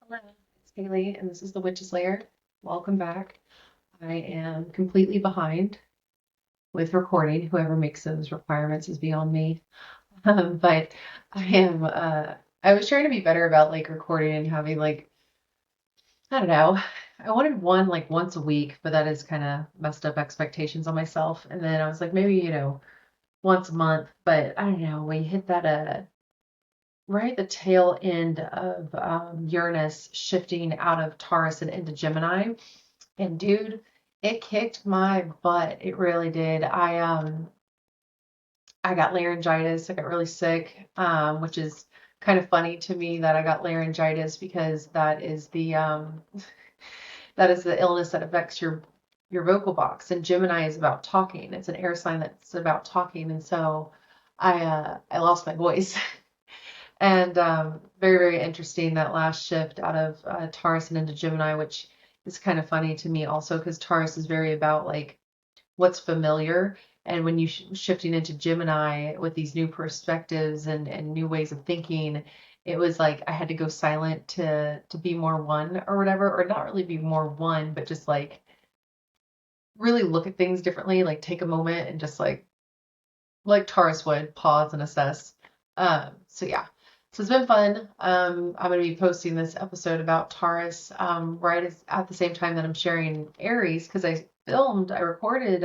Hello, it's Haley, and this is the Witch's Lair. Welcome back. I am completely behind with recording. Whoever makes those requirements is beyond me. But I am, I was trying to be better about like recording and having like, I don't know, I wanted one like once a week, but that is kind of messed up expectations on myself. And then I was like, maybe, once a month, but I don't know, when you hit that, right at the tail end of Uranus shifting out of Taurus and into Gemini. And dude, it kicked my butt. It really did. I got laryngitis. I got really sick, which is kind of funny to me that I got laryngitis because that is the illness that affects your vocal box. And Gemini is about talking. It's an air sign that's about talking. And so I lost my voice. And very, very interesting that last shift out of Taurus and into Gemini, which is kind of funny to me also because Taurus is very about like what's familiar. And when you shifting into Gemini with these new perspectives and new ways of thinking, it was like I had to go silent to be more one or whatever, or not really be more one, but just like really look at things differently, like take a moment and just like Taurus would, pause and assess. So yeah, so it's been fun. I'm going to be posting this episode about Taurus at the same time that I'm sharing Aries because I recorded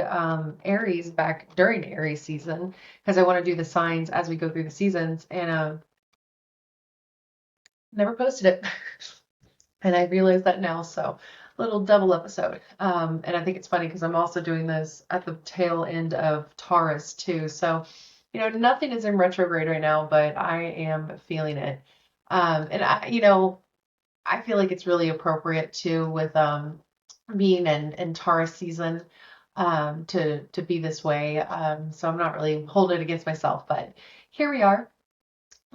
Aries back during Aries season because I want to do the signs as we go through the seasons and never posted it. And I realize that now, so little double episode. And I think it's funny because I'm also doing this at the tail end of Taurus too. So, nothing is in retrograde right now, but I am feeling it. And I feel like it's really appropriate too with being in Taurus season to be this way. So I'm not really holding it against myself, but here we are.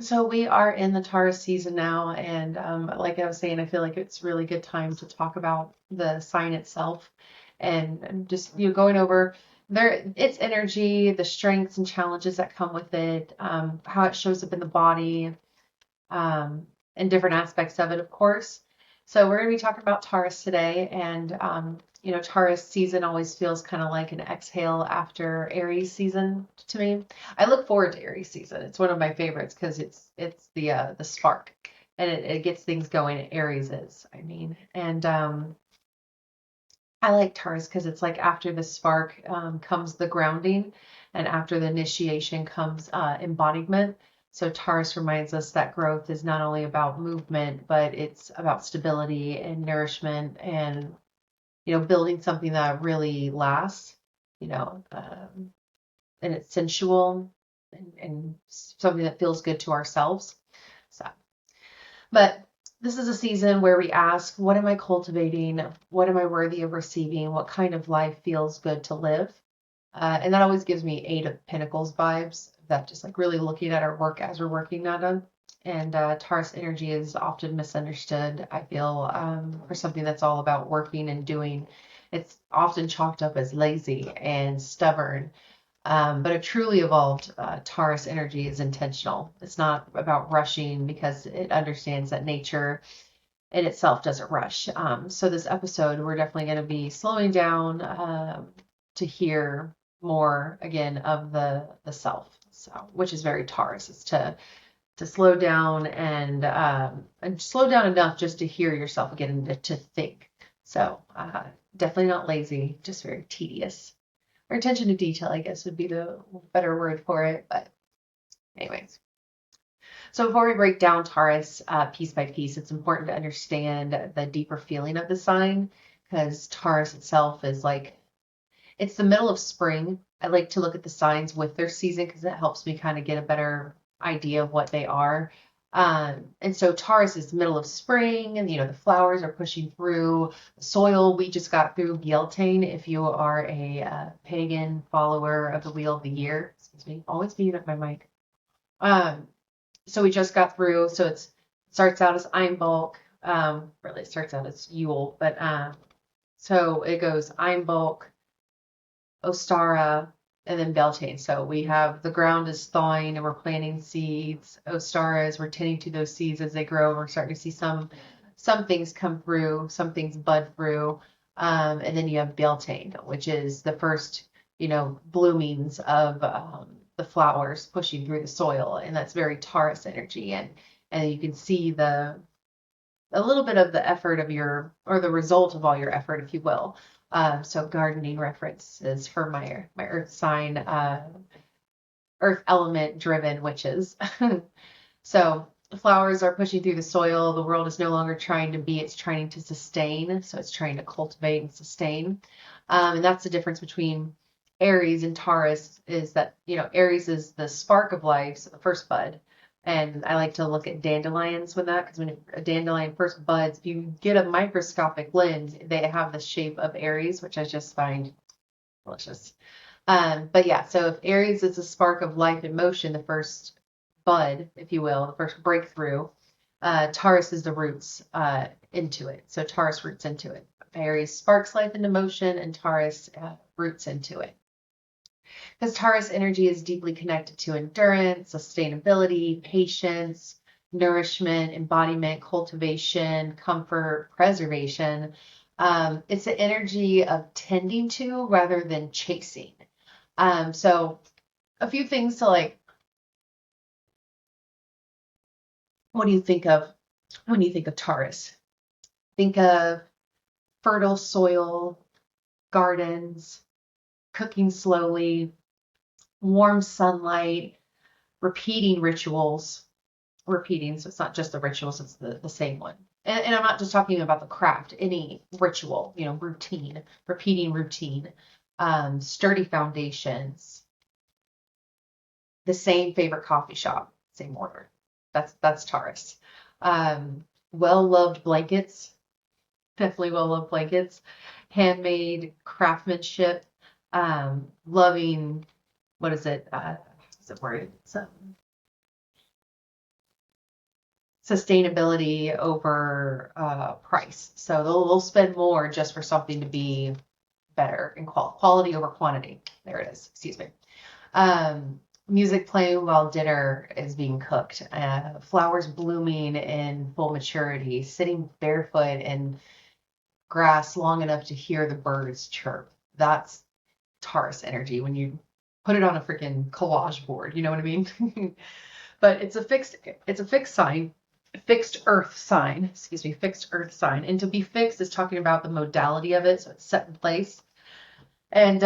So we are in the Taurus season now, and like I was saying, I feel like it's really good time to talk about the sign itself, and just going over its energy, the strengths and challenges that come with it, how it shows up in the body, and different aspects of it, of course. So we're going to be talking about Taurus today, and Taurus season always feels kind of like an exhale after Aries season to me. I look forward to Aries season. It's one of my favorites because it's the spark, and it gets things going. Aries is, I mean, and I like Taurus because it's like after the spark comes the grounding, and after the initiation comes embodiment. So Taurus reminds us that growth is not only about movement, but it's about stability and nourishment and, building something that really lasts, you know, um, and it's sensual and something that feels good to ourselves. So, but this is a season where we ask, what am I cultivating? What am I worthy of receiving? What kind of life feels good to live? And that always gives me Eight of Pentacles vibes, that just like really looking at our work as we're working on them. And Taurus energy is often misunderstood, I feel, for something that's all about working and doing. It's often chalked up as lazy and stubborn. But a truly evolved Taurus energy is intentional. It's not about rushing because it understands that nature in itself doesn't rush. So this episode, we're definitely going to be slowing down to hear more again of the self. So, which is very Taurus, is to slow down and slow down enough just to hear yourself again and to think. So definitely not lazy, just very tedious. Or attention to detail, I guess, would be the better word for it. But anyways. So before we break down Taurus piece by piece, it's important to understand the deeper feeling of the sign because Taurus itself is like, it's the middle of spring. I like to look at the signs with their season because it helps me kind of get a better idea of what they are. And so Taurus is the middle of spring, and the flowers are pushing through the soil. We just got through Beltane. If you are a pagan follower of the Wheel of the Year, excuse me, always mute up my mic. Um, so we just got through. So it starts out as Einbalk. Really, it starts out as Yule, but so it goes Einbalk, Ostara, and then Beltane. So we have the ground is thawing and we're planting seeds. Ostara is we're tending to those seeds as they grow. We're starting to see some some things come through, some things bud through. And then you have Beltane, which is the first, bloomings of the flowers pushing through the soil. And that's very Taurus energy. And you can see a little bit of the effort of or the result of all your effort, if you will. So gardening references for my earth sign, earth element driven witches. So the flowers are pushing through the soil. The world is no longer trying to be, it's trying to sustain. So it's trying to cultivate and sustain. And that's the difference between Aries and Taurus, is that, Aries is the spark of life, so the first bud. And I like to look at dandelions with that, because when a dandelion first buds, if you get a microscopic lens, they have the shape of Aries, which I just find delicious. But yeah, so if Aries is a spark of life and motion, the first bud, if you will, the first breakthrough, Taurus is the roots into it. So Taurus roots into it. Aries sparks life into motion, and Taurus roots into it. Because Taurus energy is deeply connected to endurance, sustainability, patience, nourishment, embodiment, cultivation, comfort, preservation. It's the energy of tending to rather than chasing. So a few things to like, what do you think of when you think of Taurus? Think of fertile soil, gardens, cooking slowly, warm sunlight, repeating rituals, repeating. So it's not just the rituals, it's the same one. And I'm not just talking about the craft, any ritual, routine, repeating routine, sturdy foundations, the same favorite coffee shop, same order. That's Taurus. Well-loved blankets, definitely well-loved blankets, handmade craftsmanship, loving, what is it? What's the word? It's, sustainability over price. So they'll spend more just for something to be better in quality over quantity. There it is. Excuse me. Music playing while dinner is being cooked. Flowers blooming in full maturity. Sitting barefoot in grass long enough to hear the birds chirp. That's Taurus energy when you put it on a freaking collage board. You know what I mean? But it's a fixed sign. Fixed earth sign, fixed earth sign. And to be fixed is talking about the modality of it, so it's set in place. And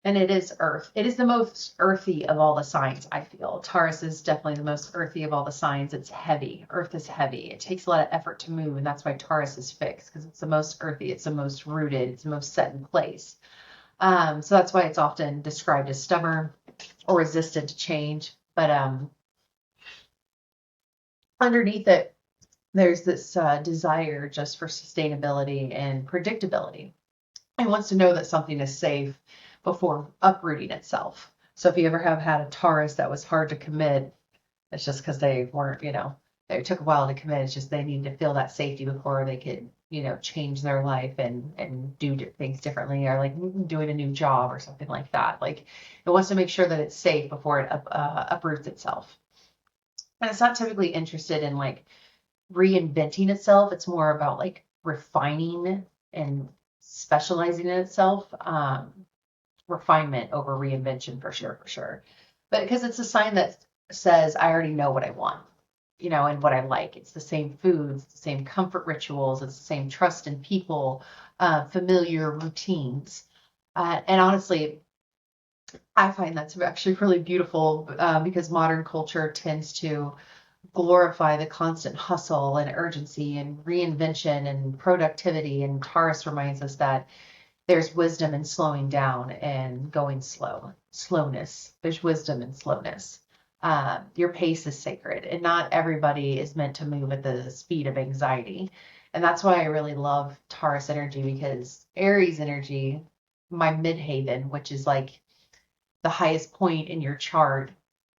it is earth. It is the most earthy of all the signs, I feel. Taurus is definitely the most earthy of all the signs. It's heavy. Earth is heavy. It takes a lot of effort to move, and that's why Taurus is fixed, because it's the most earthy, it's the most rooted, it's the most set in place. So that's why it's often described as stubborn or resistant to change. But underneath it, there's this desire just for sustainability and predictability. It wants to know that something is safe before uprooting itself. So if you ever have had a Taurus that was hard to commit, it's just because they weren't, it took a while to commit. It's just they need to feel that safety before they could, change their life and do things differently, or like doing a new job or something like that. Like it wants to make sure that it's safe before it uproots itself. And it's not typically interested in like reinventing itself. It's more about like refining and specializing in itself. Refinement over reinvention for sure. But because it's a sign that says, I already know what I want, and what I like. It's the same foods, the same comfort rituals, it's the same trust in people, familiar routines. And honestly, I find that's actually really beautiful because modern culture tends to glorify the constant hustle and urgency and reinvention and productivity. And Taurus reminds us that there's wisdom in slowing down and going slow. Slowness. There's wisdom in slowness. Your pace is sacred, and not everybody is meant to move at the speed of anxiety. And that's why I really love Taurus energy, because Aries energy, my midhaven, which is like the highest point in your chart,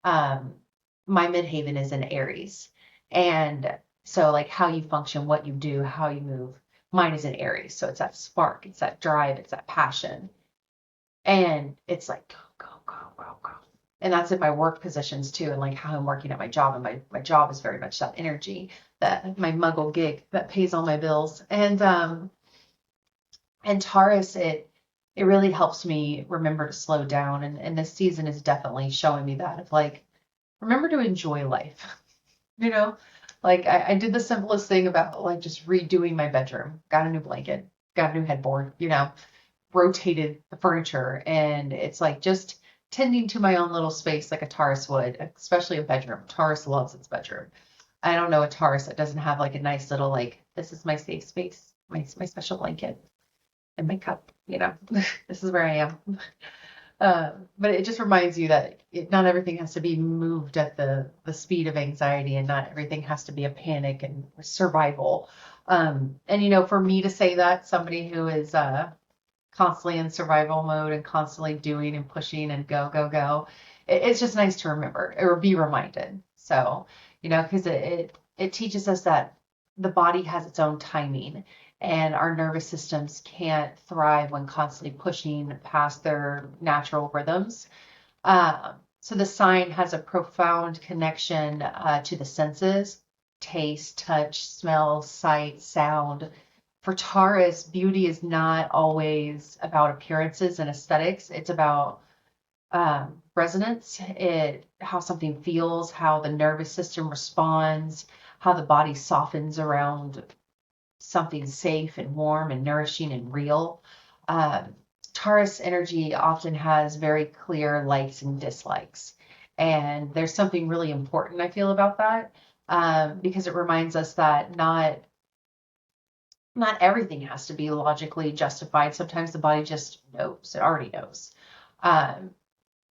my midhaven is in Aries. And so like how you function, what you do, how you move, mine is in Aries. So it's that spark, it's that drive, it's that passion. And it's like go, go, go, go, go. And that's in my work positions too, and like how I'm working at my job. And my job is very much that energy, that my muggle gig that pays all my bills. And Taurus, it really helps me remember to slow down. And this season is definitely showing me that, of like, remember to enjoy life. You know, like I did the simplest thing about like just redoing my bedroom, got a new blanket, got a new headboard, rotated the furniture. And it's like just tending to my own little space like a Taurus would, especially a bedroom. Taurus loves its bedroom. I don't know a Taurus that doesn't have like a nice little, like, this is my safe space, my special blanket and my cup. This is where I am. But it just reminds you that not everything has to be moved at the speed of anxiety, and not everything has to be a panic and survival. And for me to say that, somebody who is constantly in survival mode and constantly doing and pushing and go, go, go, it's just nice to remember or be reminded. So, because it teaches us that the body has its own timing, and our nervous systems can't thrive when constantly pushing past their natural rhythms. So the sign has a profound connection to the senses: taste, touch, smell, sight, sound. For Taurus, beauty is not always about appearances and aesthetics. It's about resonance, how something feels, how the nervous system responds, how the body softens around something safe and warm and nourishing and real. Um, Taurus energy often has very clear likes and dislikes. And there's something really important, I feel, about that, because it reminds us that not everything has to be logically justified. Sometimes the body just knows, it already knows. Um,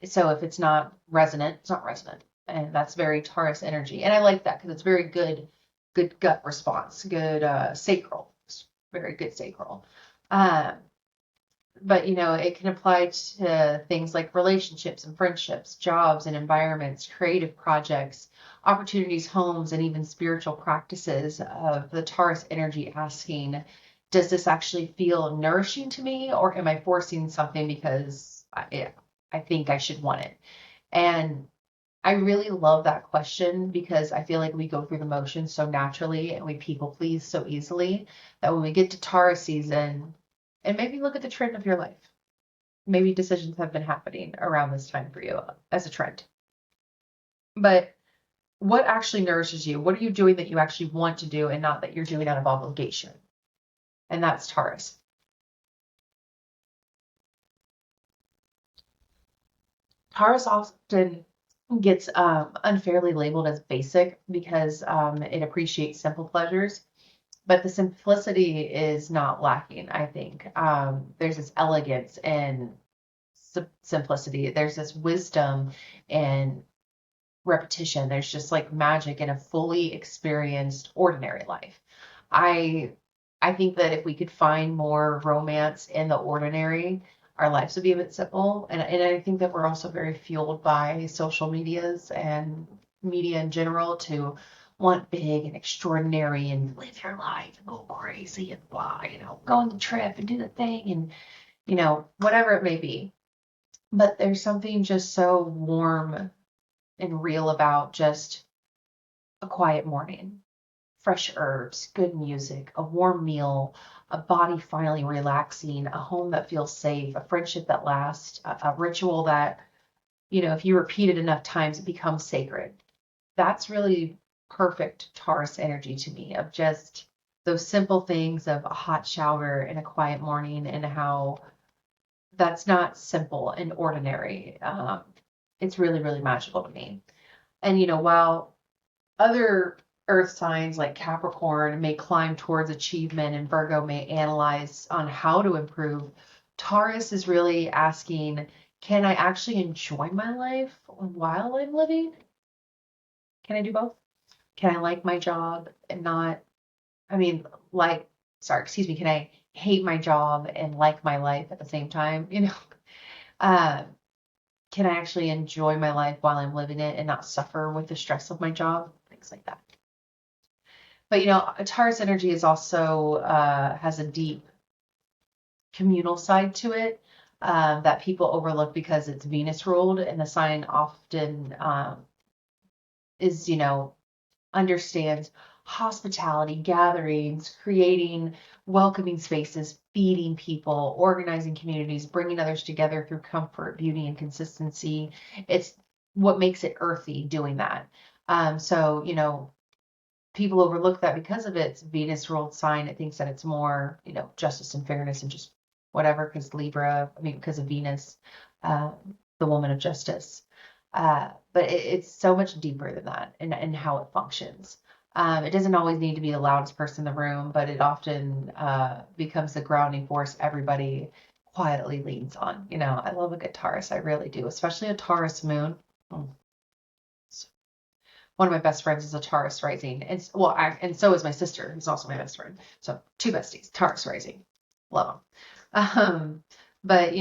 so if it's not resonant, it's not resonant. And that's very Taurus energy. And I like that because it's very good gut response, good sacral, very good sacral. Um, but it can apply to things like relationships and friendships, jobs and environments, creative projects, opportunities, homes, and even spiritual practices. Of the Taurus energy asking, does this actually feel nourishing to me, or am I forcing something because I think I should want it? And I really love that question, because I feel like we go through the motions so naturally and we people please so easily, that when we get to Taurus season, and maybe look at the trend of your life, maybe decisions have been happening around this time for you as a trend. But what actually nourishes you? What are you doing that you actually want to do, and not that you're doing out of obligation? And that's Taurus. Taurus often gets unfairly labeled as basic because it appreciates simple pleasures, but the simplicity is not lacking, I think. There's this elegance and simplicity. There's this wisdom and repetition. There's just like magic in a fully experienced ordinary life. I I think that if we could find more romance in the ordinary, our lives would be a bit simple. And I think that we're also very fueled by social medias and media in general to want big and extraordinary and live your life and go crazy and blah, go on the trip and do the thing and, whatever it may be. But there's something just so warm and real about just a quiet morning, fresh herbs, good music, a warm meal, a body finally relaxing, a home that feels safe, a friendship that lasts, a ritual that, if you repeat it enough times, it becomes sacred. That's really perfect Taurus energy to me, of just those simple things of a hot shower and a quiet morning, and how that's not simple and ordinary. It's really, really magical to me. And, while other earth signs like Capricorn may climb towards achievement and Virgo may analyze on how to improve, Taurus is really asking, can I actually enjoy my life while I'm living? Can I do both? Can I like my job and not, I mean, like, sorry, excuse me, can I hate my job and like my life at the same time? Uh, can I actually enjoy my life while I'm living it and not suffer with the stress of my job? Things like that. But Taurus energy is also has a deep communal side to it. that people overlook because it's Venus ruled, and the sign often is, understands hospitality, gatherings, creating welcoming spaces, feeding people, organizing communities, bringing others together through comfort, beauty, and consistency. It's what makes it earthy doing that. So, people overlook that because of its Venus ruled sign. It thinks that it's more, justice and fairness and just whatever, because Libra, I mean, because of Venus, uh, the woman of justice. But it's so much deeper than that and how it functions. It doesn't always need to be the loudest person in the room, but it often becomes the grounding force everybody quietly leans on. I love a good Taurus. I really do, especially a Taurus moon. Mm. One of my best friends is a Taurus rising, and and so is my sister, who's also my best friend. So two besties, Taurus rising, love them. But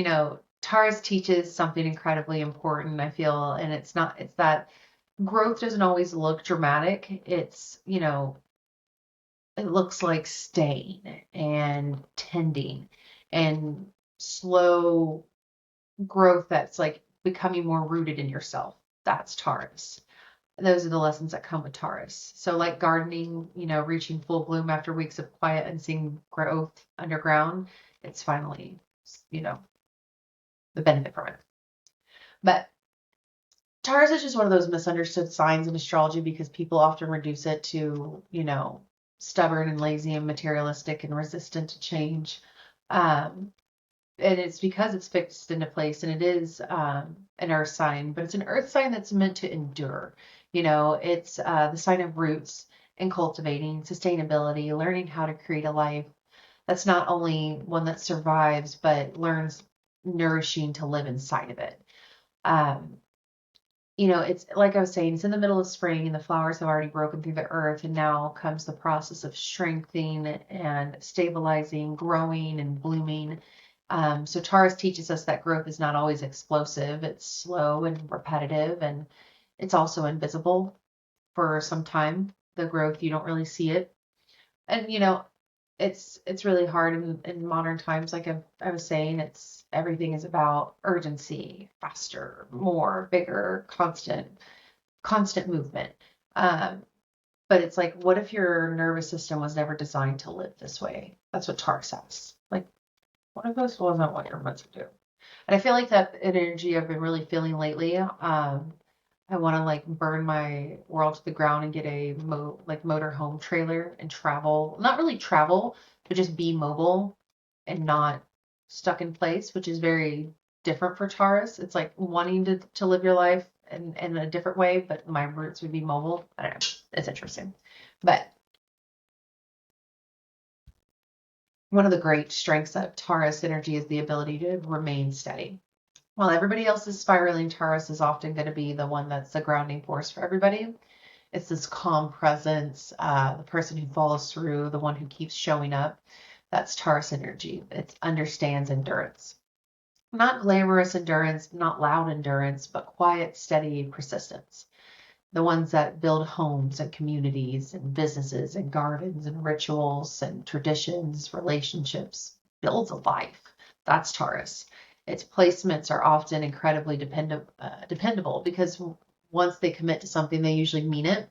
Taurus teaches something incredibly important, I feel, and it's that growth doesn't always look dramatic. It looks like staying and tending and slow growth that's like becoming more rooted in yourself. That's Taurus. Those are the lessons that come with Taurus. So, like gardening, reaching full bloom after weeks of quiet and seeing growth underground, it's finally, the benefit from it. But Taurus is just one of those misunderstood signs in astrology because people often reduce it to, stubborn and lazy and materialistic and resistant to change. Um, and it's because it's fixed into place, and it is an earth sign, but it's an earth sign that's meant to endure. It's the sign of roots and cultivating sustainability, learning how to create a life that's not only one that survives but learns nourishing to live inside of it. um, it's like I was saying, it's in the middle of spring and the flowers have already broken through the earth, and now comes the process of strengthening and stabilizing, growing and blooming. So Taurus teaches us that growth is not always explosive. It's slow and repetitive, and it's also invisible for some time. The growth, you don't really see it. And it's really hard in modern times. Like I was saying, it's everything is about urgency, faster, more, bigger, constant movement. Um, but it's like, what if your nervous system was never designed to live this way? That's what Taurus says. Like, what if this wasn't what you're meant to do? And I feel like that energy I've been really feeling lately. I want to like burn my world to the ground and get a motor home trailer and travel. Not really travel, but just be mobile and not stuck in place, which is very different for Taurus. It's like wanting to live your life in a different way, but my roots would be mobile. I don't know. It's interesting. But one of the great strengths of Taurus energy is the ability to remain steady. While everybody else is spiraling, Taurus is often going to be the one that's the grounding force for everybody. It's this calm presence, the person who follows through, the one who keeps showing up. That's Taurus energy. It understands endurance. Not glamorous endurance, not loud endurance, but quiet, steady persistence. The ones that build homes and communities and businesses and gardens and rituals and traditions, relationships, builds a life. That's Taurus. Its placements are often incredibly dependable because once they commit to something, they usually mean it.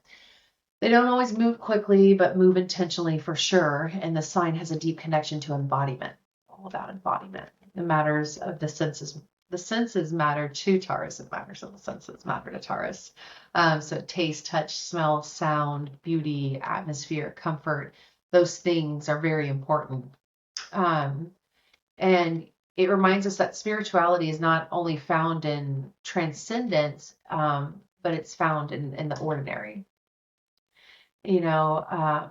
They don't always move quickly, but move intentionally for sure. And the sign has a deep connection to embodiment, all about embodiment. The matters of the senses matter to Taurus. It matters of the senses matter to Taurus. So taste, touch, smell, sound, beauty, atmosphere, comfort, those things are very important. Um, and it reminds us that spirituality is not only found in transcendence, but it's found in the ordinary. You know, um,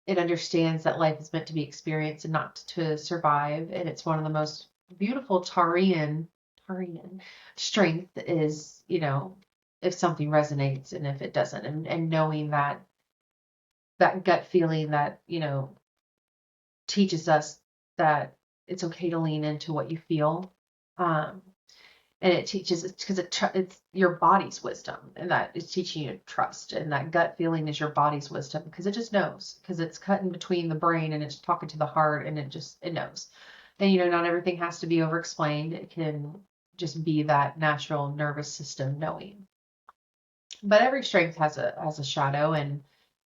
it understands that life is meant to be experienced and not to survive. And it's one of the most beautiful Taurian strength is, if something resonates and if it doesn't, and knowing that gut feeling that, teaches us that it's okay to lean into what you feel. Um, and it teaches because it's your body's wisdom, and that is teaching you to trust, and that gut feeling is your body's wisdom because it just knows, because it's cut in between the brain and it's talking to the heart, and it knows. And, not everything has to be over explained. It can just be that natural nervous system knowing. But every strength has a shadow, and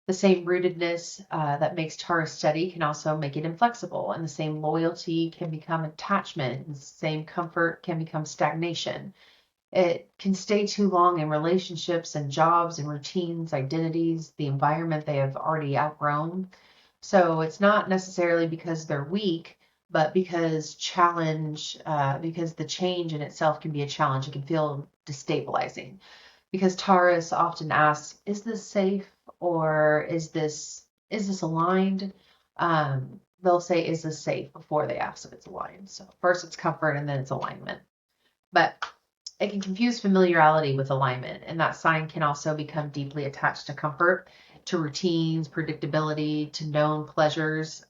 the same rootedness that makes Taurus steady can also make it inflexible, and the same loyalty can become attachment, and the same comfort can become stagnation. It can stay too long in relationships and jobs and routines, identities, the environment they have already outgrown. So it's not necessarily because they're weak, but because the change in itself can be a challenge. It can feel destabilizing because Taurus often asks, "Is this safe or is this aligned?" They'll say, "Is this safe?" before they ask if it's aligned. So first it's comfort and then it's alignment. But it can confuse familiarity with alignment, and that sign can also become deeply attached to comfort, to routines, predictability, to known pleasures.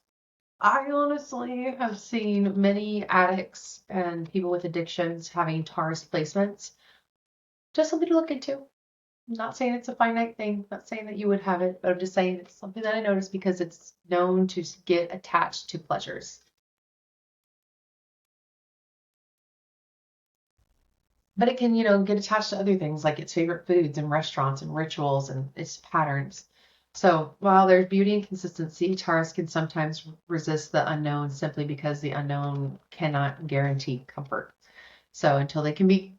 I honestly have seen many addicts and people with addictions having Taurus placements. Just something to look into. I'm not saying it's a finite thing, not saying that you would have it, but I'm just saying it's something that I noticed because it's known to get attached to pleasures. But it can, get attached to other things like its favorite foods and restaurants and rituals and its patterns. So while there's beauty and consistency, Taurus can sometimes resist the unknown simply because the unknown cannot guarantee comfort. So until they can be,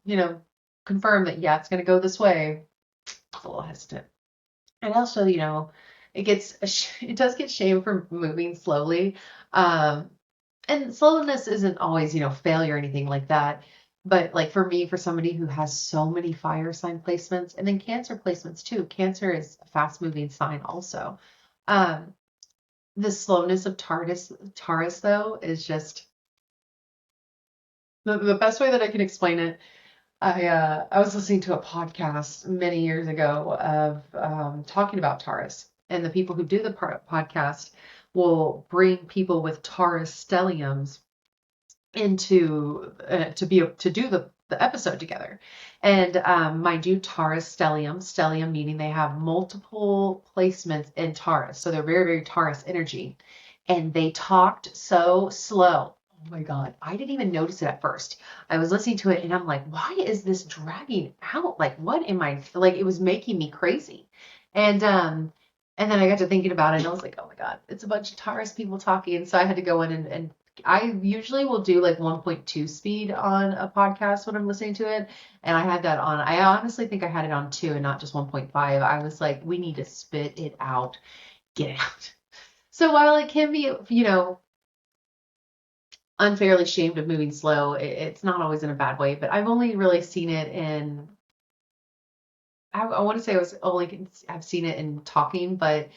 confirmed that, yeah, it's going to go this way, it's a little hesitant. And also, it does get shamed for moving slowly. Um, and slowness isn't always, failure or anything like that. But like for me, for somebody who has so many fire sign placements and then Cancer placements too, Cancer is a fast moving sign also. Um, the slowness of Taurus though is just the best way that I can explain it. I was listening to a podcast many years ago of talking about Taurus, and the people who do the podcast will bring people with Taurus stelliums into to do the episode together. And mind you, Taurus stellium meaning they have multiple placements in Taurus, so they're very very Taurus energy, and they talked so slow. Oh my God, I didn't even notice it at first. I was listening to it and I'm like, why is this dragging out? Like, what am I like? It was making me crazy. And then I got to thinking about it and I was like, oh my God, it's a bunch of Taurus people talking. So I had to go in and I usually will do like 1.2 speed on a podcast when I'm listening to it. And I had that on. I honestly think I had it on 2 and not just 1.5. I was like, we need to spit it out, get it out. So while it can be, unfairly shamed of moving slow, it's not always in a bad way, but I've only really seen it in, I want to say I've seen it in talking, but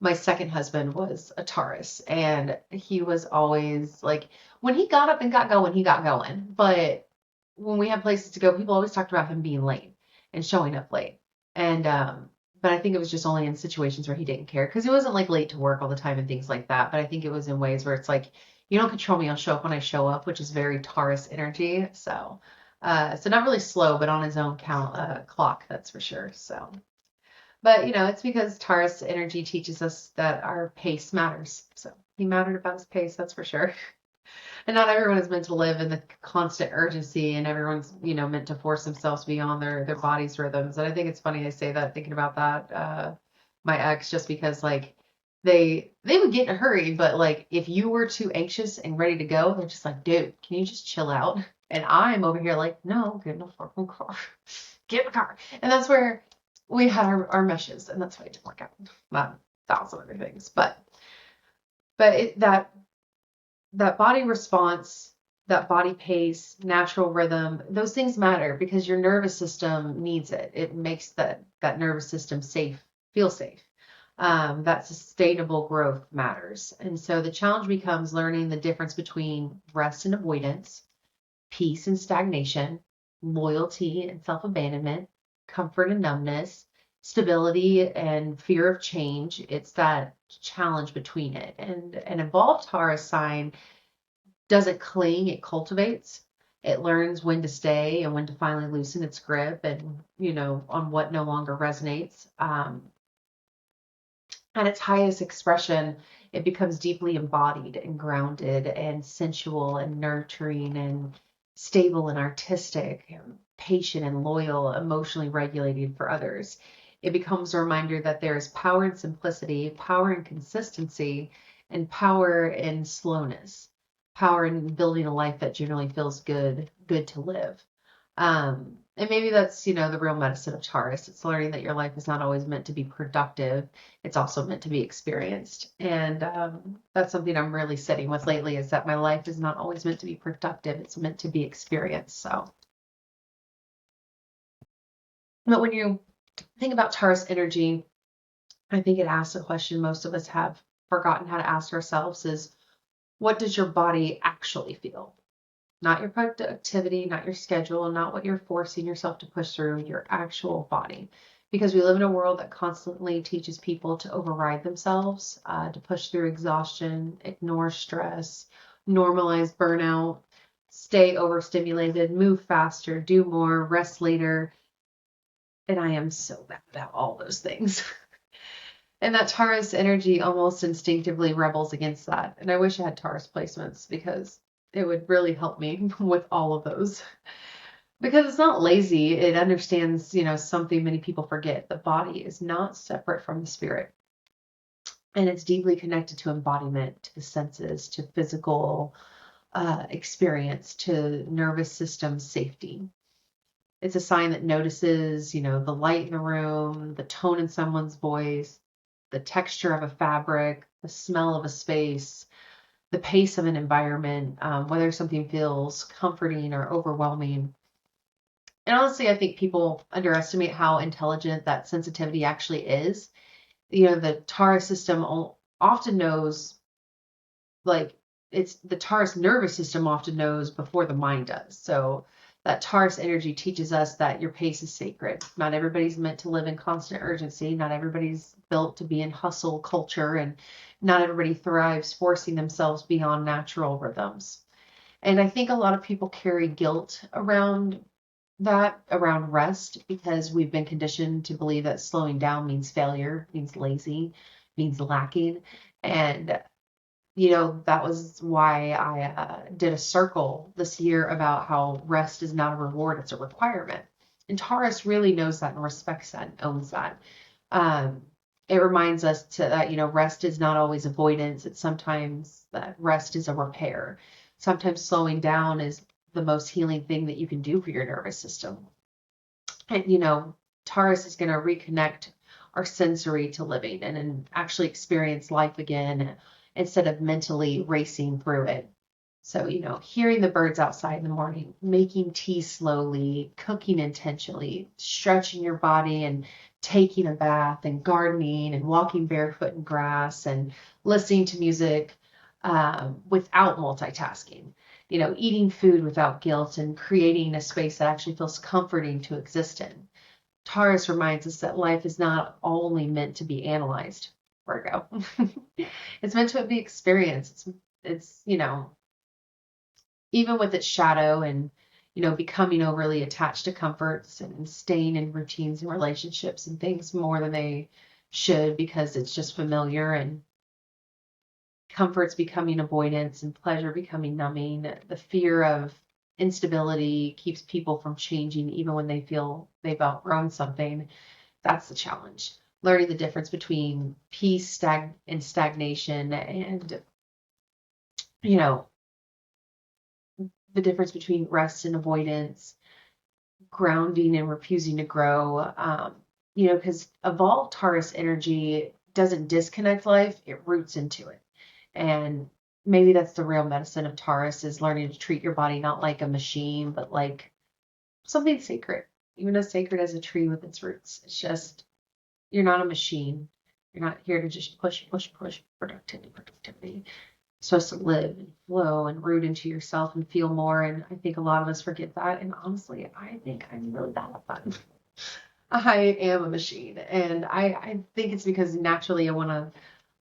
my second husband was a Taurus and he was always like, when he got up and got going, he got going. But when we had places to go, people always talked about him being late and showing up late. And, but I think it was just only in situations where he didn't care because he wasn't like late to work all the time and things like that. But I think it was in ways where it's like, you don't control me. I'll show up when I show up, which is very Taurus energy. So not really slow, but on his own clock, that's for sure. So. But it's because Taurus energy teaches us that our pace matters. So he mattered about his pace, that's for sure. And not everyone is meant to live in the constant urgency, and everyone's meant to force themselves beyond their body's rhythms. And I think it's funny I say that thinking about that. My ex, just because like they would get in a hurry, but like if you were too anxious and ready to go, they're just like, dude, can you just chill out? And I'm over here like, no, get in the fucking car, get in the car. And that's where we had our meshes, and that's why it didn't work out. Not thousand other things, but that body response, that body pace, natural rhythm, those things matter because your nervous system needs it. It makes that nervous system feel safe. That sustainable growth matters. And so the challenge becomes learning the difference between rest and avoidance, peace and stagnation, loyalty and self-abandonment, comfort and numbness, stability and fear of change. It's that challenge between it. And an evolved Taurus sign doesn't cling, it cultivates. It learns when to stay and when to finally loosen its grip and, on what no longer resonates. At its highest expression, it becomes deeply embodied and grounded and sensual and nurturing and stable and artistic, and patient and loyal, emotionally regulated for others. It becomes a reminder that there is power in simplicity, power in consistency, and power in slowness, power in building a life that generally feels good to live. And maybe that's, the real medicine of Taurus. It's learning that your life is not always meant to be productive. It's also meant to be experienced. And that's something I'm really sitting with lately, is that my life is not always meant to be productive. It's meant to be experienced. So, but when you think about Taurus energy, I think it asks a question most of us have forgotten how to ask ourselves is, what does your body actually feel? Not your productivity, not your schedule, not what you're forcing yourself to push through, your actual body. Because we live in a world that constantly teaches people to override themselves, to push through exhaustion, ignore stress, normalize burnout, stay overstimulated, move faster, do more, rest later. And I am so bad about all those things. And that Taurus energy almost instinctively rebels against that. And I wish I had Taurus placements because it would really help me with all of those. Because it's not lazy, it understands, something many people forget. The body is not separate from the spirit. And it's deeply connected to embodiment, to the senses, to physical experience, to nervous system safety. It's a sign that notices, the light in the room, the tone in someone's voice, the texture of a fabric, the smell of a space, the pace of an environment, whether something feels comforting or overwhelming. And honestly, I think people underestimate how intelligent that sensitivity actually is. The Taurus system often knows, like, it's the Taurus nervous system often knows before the mind does. So that Taurus energy teaches us that your pace is sacred. Not everybody's meant to live in constant urgency. Not everybody's built to be in hustle culture, and not everybody thrives forcing themselves beyond natural rhythms. And I think a lot of people carry guilt around rest, because we've been conditioned to believe that slowing down means failure, means lazy, means lacking. And that was why I did a circle this year about how rest is not a reward, it's a requirement. And Taurus really knows that and respects that and owns that. Um, it reminds us that, rest is not always avoidance. It's sometimes that rest is a repair. Sometimes slowing down is the most healing thing that you can do for your nervous system. And, Taurus is going to reconnect our sensory to living and actually experience life again instead of mentally racing through it. So, hearing the birds outside in the morning, making tea slowly, cooking intentionally, stretching your body and taking a bath and gardening and walking barefoot in grass and listening to music without multitasking, eating food without guilt and creating a space that actually feels comforting to exist in. Taurus reminds us that life is not only meant to be analyzed, Virgo. It's meant to be experienced. It's even with its shadow and, becoming overly attached to comforts and staying in routines and relationships and things more than they should because it's just familiar, and comforts becoming avoidance and pleasure becoming numbing. The fear of instability keeps people from changing even when they feel they've outgrown something. That's the challenge. Learning the difference between peace and stagnation, and, you know, the difference between rest and avoidance, grounding and refusing to grow. Because evolved Taurus energy doesn't disconnect life, it roots into it. And maybe that's the real medicine of Taurus, is learning to treat your body not like a machine, but like something sacred, even as sacred as a tree with its roots. It's just, you're not a machine. You're not here to just push, push, push, productivity, productivity. You're supposed to live and flow and root into yourself and feel more. And I think a lot of us forget that. And honestly, I think I'm really bad at that. I am a machine. And I think it's because naturally I want to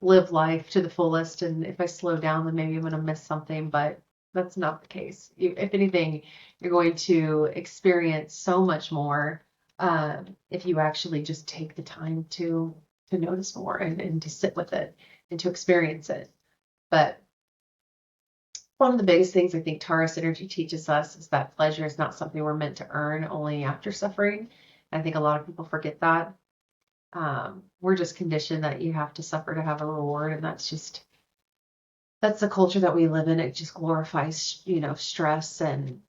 live life to the fullest. And if I slow down, then maybe I'm going to miss something. But that's not the case. If anything, you're going to experience so much more if you actually just take the time to to notice more and to sit with it and to experience it. But one of the biggest things I think Taurus energy teaches us is that pleasure is not something we're meant to earn only after suffering. I think a lot of people forget that. We're just conditioned that you have to suffer to have a reward, and that's the culture that we live in. It just glorifies, stress and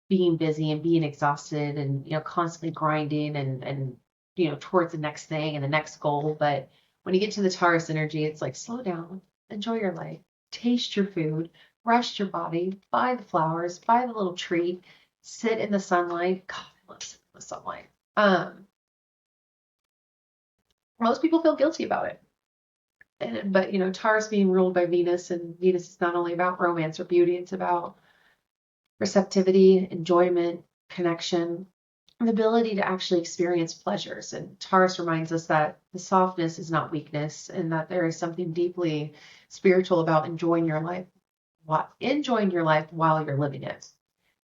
being busy and being exhausted and, constantly grinding and towards the next thing and the next goal. But when you get to the Taurus energy, it's like, slow down, enjoy your life, taste your food, rest your body, buy the flowers, buy the little treat, sit in the sunlight. God, I love sitting in the sunlight. Most people feel guilty about it. But Taurus being ruled by Venus, and Venus is not only about romance or beauty, it's about receptivity, enjoyment, connection, the ability to actually experience pleasures. And Taurus reminds us that the softness is not weakness, and that there is something deeply spiritual about enjoying your life while you're living it.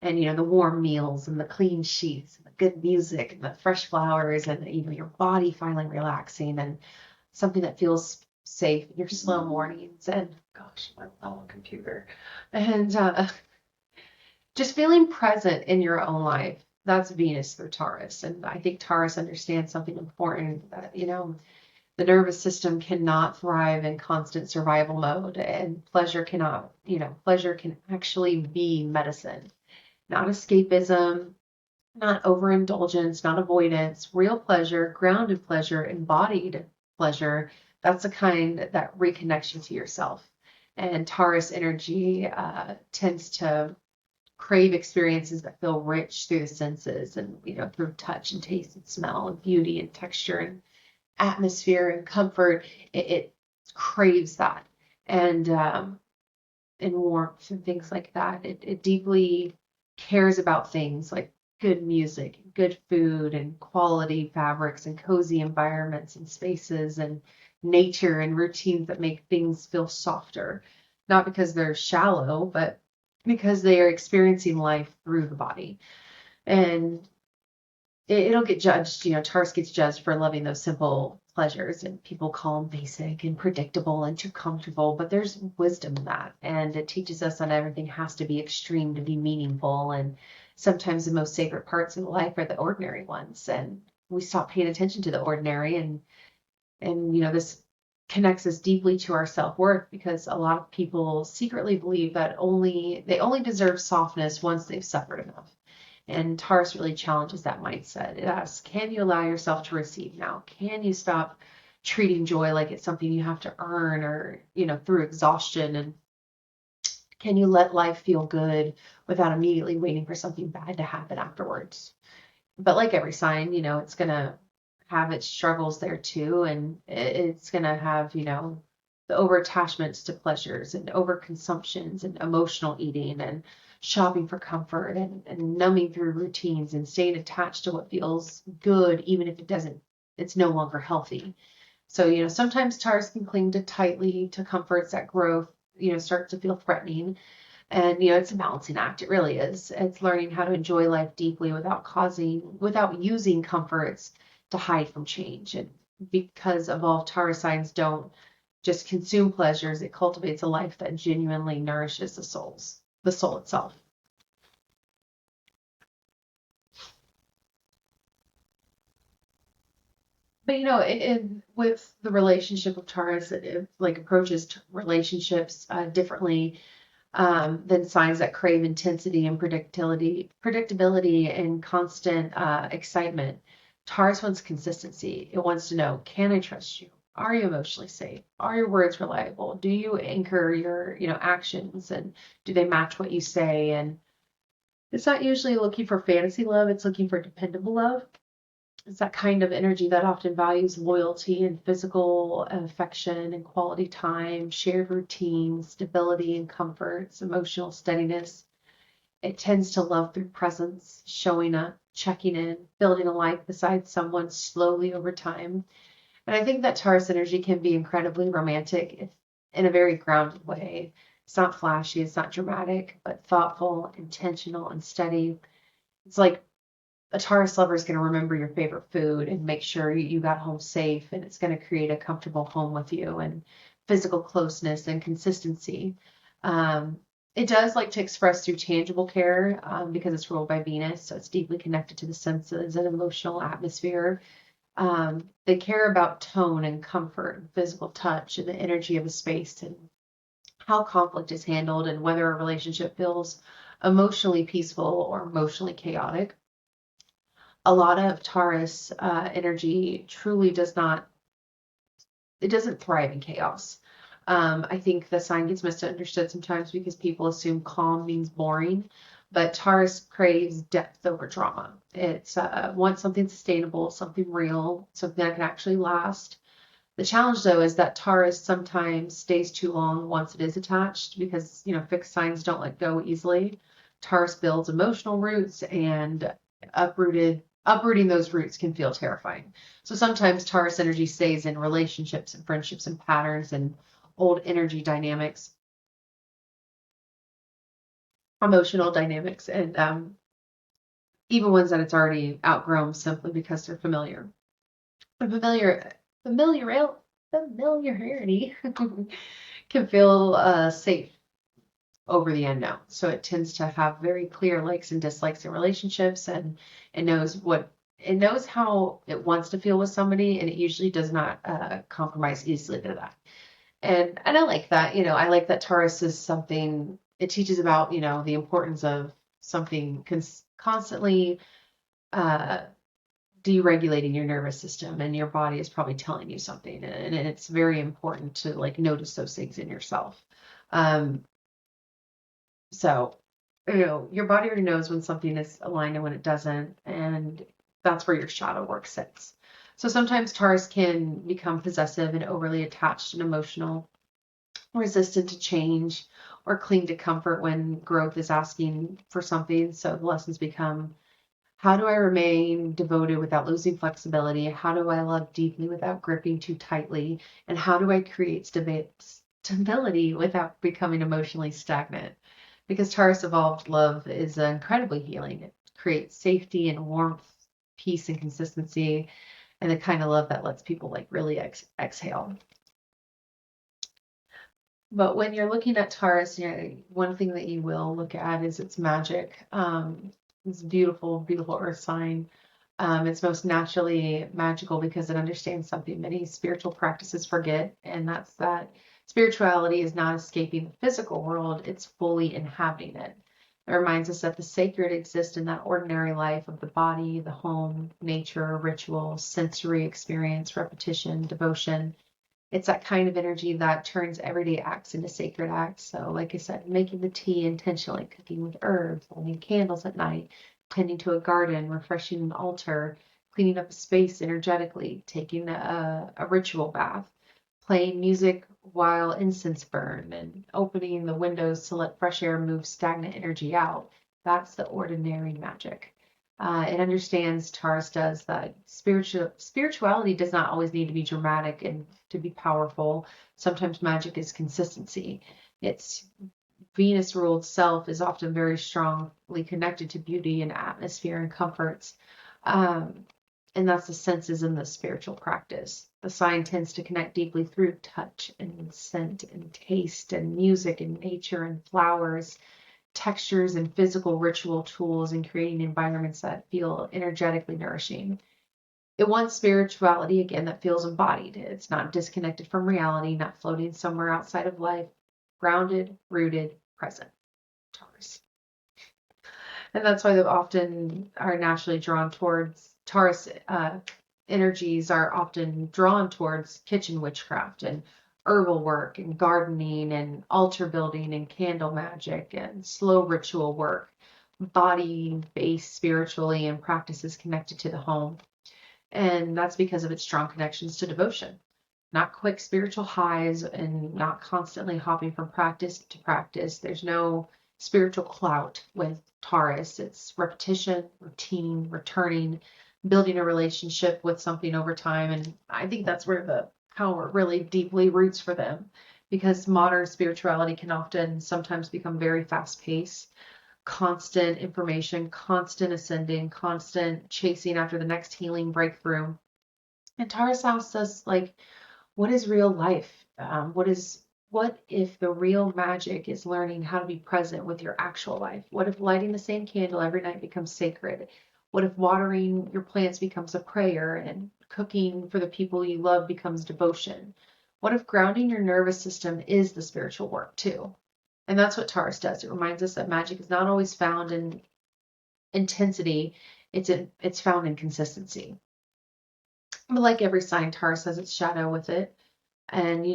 And the warm meals and the clean sheets and the good music and the fresh flowers and your body finally relaxing and something that feels safe in your slow mornings. And gosh, my little computer. And just feeling present in your own life. That's Venus through Taurus. And I think Taurus understands something important that, the nervous system cannot thrive in constant survival mode, and pleasure cannot, pleasure can actually be medicine, not escapism, not overindulgence, not avoidance, real pleasure, grounded pleasure, embodied pleasure. That's the kind that reconnects you to yourself. And Taurus energy tends to crave experiences that feel rich through the senses and, through touch and taste and smell and beauty and texture and atmosphere and comfort. It craves that. And warmth and things like that. It deeply cares about things like good music, good food, and quality fabrics, and cozy environments and spaces, and nature and routines that make things feel softer. Not because they're shallow, but because they are experiencing life through the body. And it'll get judged, Taurus gets judged for loving those simple pleasures, and people call them basic and predictable and too comfortable, but there's wisdom in that. And it teaches us that everything has to be extreme to be meaningful. And sometimes the most sacred parts of life are the ordinary ones. And we stop paying attention to the ordinary. And this connects us deeply to our self-worth, because a lot of people secretly believe that they only deserve softness once they've suffered enough. And Taurus really challenges that mindset. It asks, can you allow yourself to receive now? Can you stop treating joy like it's something you have to earn or, through exhaustion? And can you let life feel good without immediately waiting for something bad to happen afterwards? But like every sign, it's going to have its struggles there too. And it's going to have, the over attachments to pleasures and over consumptions and emotional eating and shopping for comfort and numbing through routines and staying attached to what feels good, even if it's no longer healthy. So, sometimes Taurus can cling tightly to comforts that growth, start to feel threatening. And, it's a balancing act. It really is. It's learning how to enjoy life deeply without using comforts to hide from change. And because evolved Taurus signs don't just consume pleasures, it cultivates a life that genuinely nourishes the soul itself. But with the relationship of Taurus, it like approaches relationships differently than signs that crave intensity and predictability and constant excitement. Taurus wants consistency. It wants to know, can I trust you? Are you emotionally safe? Are your words reliable? Do you anchor your, actions, and do they match what you say? And it's not usually looking for fantasy love. It's looking for dependable love. It's that kind of energy that often values loyalty and physical affection and quality time, shared routines, stability and comforts, emotional steadiness. It tends to love through presence, showing up, checking in, building a life beside someone slowly over time. And I think that Taurus energy can be incredibly romantic in a very grounded way. It's not flashy, it's not dramatic, but thoughtful, intentional, and steady. It's like A Taurus lover is going to remember your favorite food and make sure you got home safe, and it's going to create a comfortable home with you and physical closeness and consistency. Um, it does like to express through tangible care because it's ruled by Venus, so it's deeply connected to the senses and emotional atmosphere. They care about tone and comfort and physical touch and the energy of a space and how conflict is handled and whether a relationship feels emotionally peaceful or emotionally chaotic. A lot of Taurus energy truly does not, it doesn't thrive in chaos. I think the sign gets misunderstood sometimes because people assume calm means boring, but Taurus craves depth over drama. It's wants something sustainable, something real, something that can actually last. The challenge, though, is that Taurus sometimes stays too long once it is attached because, fixed signs don't let go easily. Taurus builds emotional roots, and uprooting those roots can feel terrifying. So sometimes Taurus energy stays in relationships and friendships and patterns and old energy dynamics, emotional dynamics, and even ones that it's already outgrown simply because they're familiar. Familiar, familiar, familiarity can feel safe over the unknown. So it tends to have very clear likes and dislikes in relationships, and it knows how it wants to feel with somebody, and it usually does not compromise easily to that. And I like that. I like that Taurus is something. It teaches about the importance of something constantly. Uh, Deregulating your nervous system, and your body is probably telling you something, and it's very important to like notice those things in yourself. um so your body already knows when something is aligned and when it doesn't, and that's where your shadow work sits. So sometimes Taurus can become possessive and overly attached and emotional, resistant to change, or cling to comfort when growth is asking for something. So the lessons become: how do I remain devoted without losing flexibility? How do I love deeply without gripping too tightly? And how do I create stability without becoming emotionally stagnant? Because Taurus evolved love is incredibly healing. It creates safety and warmth, peace and consistency, and the kind of love that lets people like really exhale. But when you're looking at Taurus, one thing that you will look at is its magic. It's a beautiful, beautiful earth sign. It's most naturally magical because it understands something many spiritual practices forget, and that's that spirituality is not escaping the physical world, it's fully inhabiting it. It reminds us that the sacred exists in that ordinary life of the body, the home, nature, ritual, sensory experience, repetition, devotion. It's that kind of energy that turns everyday acts into sacred acts. So, like I said, making the tea intentionally, cooking with herbs, lighting candles at night, tending to a garden, refreshing an altar, cleaning up a space energetically, taking a ritual bath, playing music while incense burn, and opening the windows to let fresh air move stagnant energy out. That's the ordinary magic. It understands, Taurus does, that spirituality does not always need to be dramatic and to be powerful. Sometimes magic is consistency. Its Venus ruled self is often very strongly connected to beauty and atmosphere and comforts. Um, and that's the senses in the spiritual practice. The sign tends to connect deeply through touch and scent and taste and music and nature and flowers, textures and physical ritual tools, and creating environments that feel energetically nourishing. It wants spirituality, again, that feels embodied. It's not disconnected from reality, not floating somewhere outside of life, grounded, rooted, present. Taurus. And that's why they often are naturally drawn towards Taurus. Energies are often drawn towards kitchen witchcraft and herbal work and gardening and altar building and candle magic and slow ritual work, body based spiritually, and practices connected to the home. And that's because of its strong connections to devotion. Not quick spiritual highs and not constantly hopping from practice to practice. There's no spiritual clout with Taurus. It's repetition, routine, returning, building a relationship with something over time. And I think that's where the power really deeply roots for them, because modern spirituality can often sometimes become very fast paced. constant information, constant ascending, constant chasing after the next healing breakthrough. And Taurus asks us, like, what is real life? What if the real magic is learning how to be present with your actual life? What if lighting the same candle every night becomes sacred? What if watering your plants becomes a prayer and cooking for the people you love becomes devotion? What if grounding your nervous system is the spiritual work too? And that's what Taurus does. It reminds us that magic is not always found in intensity, it's found in consistency. But like every sign, Taurus has its shadow with it. And,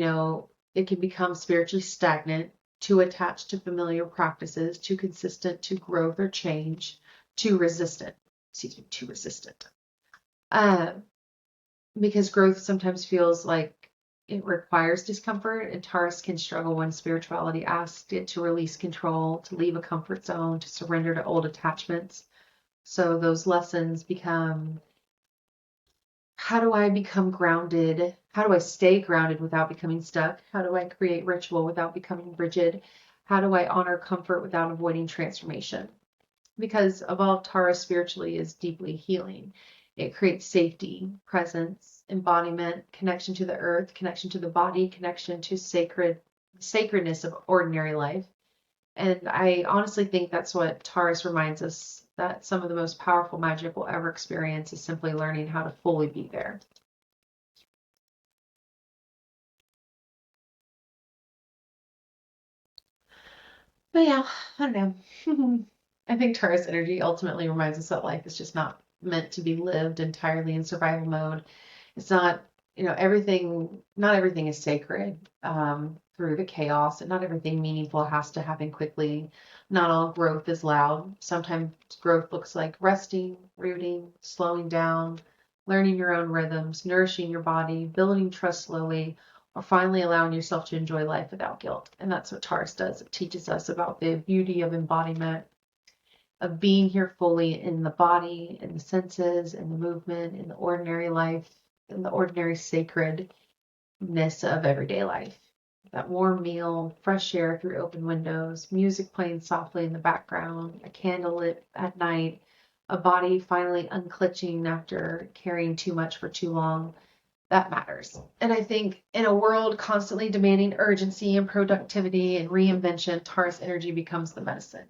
it can become spiritually stagnant, too attached to familiar practices, too consistent to growth or change, too resistant. Too resistant. Uh, because growth sometimes feels like it requires discomfort, and Taurus can struggle when spirituality asks it to release control, to leave a comfort zone, to surrender to old attachments. So those lessons become, how do I become grounded? How do I stay grounded without becoming stuck? How do I create ritual without becoming rigid? How do I honor comfort without avoiding transformation? Because evolved Taurus spiritually is deeply healing. It creates safety, presence, embodiment, connection to the earth, connection to the body, connection to sacredness of ordinary life. And I honestly think that's what Taurus reminds us, that some of the most powerful magic we'll ever experience is simply learning how to fully be there. But yeah, I don't know. I think Taurus energy ultimately reminds us that life is just not meant to be lived entirely in survival mode. It's not, not everything is sacred through the chaos, and not everything meaningful has to happen quickly. Not all growth is loud. Sometimes growth looks like resting, rooting, slowing down, learning your own rhythms, nourishing your body, building trust slowly, or finally allowing yourself to enjoy life without guilt. And that's what Taurus does. It teaches us about the beauty of embodiment, of being here fully in the body, in the senses, in the movement, in the ordinary life, in the ordinary sacredness of everyday life. That warm meal, fresh air through open windows, music playing softly in the background, a candle lit at night, a body finally unclenching after carrying too much for too long. That matters. And I think in a world constantly demanding urgency and productivity and reinvention, Taurus energy becomes the medicine.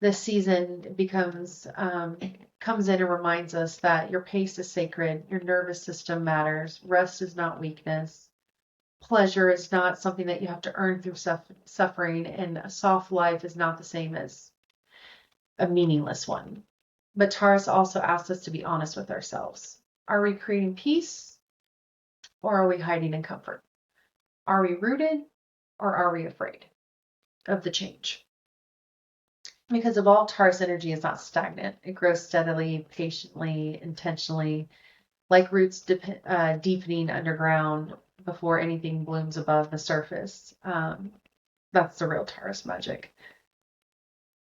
This season comes in and reminds us that your pace is sacred, your nervous system matters, rest is not weakness, pleasure is not something that you have to earn through suffering, and a soft life is not the same as a meaningless one. But Taurus also asks us to be honest with ourselves. Are we creating peace, or are we hiding in comfort? Are we rooted, or are we afraid of the change? Because of all, Taurus energy is not stagnant. It grows steadily, patiently, intentionally, like roots deepening underground before anything blooms above the surface. That's the real Taurus magic.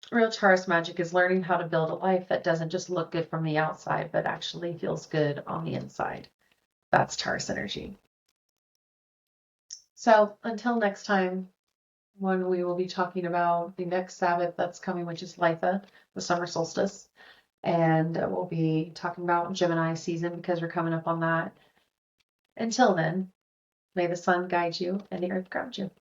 Real Taurus magic is learning how to build a life that doesn't just look good from the outside, but actually feels good on the inside. That's Taurus energy. So until next time, when we will be talking about the next Sabbath that's coming, which is Litha, the summer solstice. And we'll be talking about Gemini season because we're coming up on that. Until then, may the sun guide you and the earth ground you.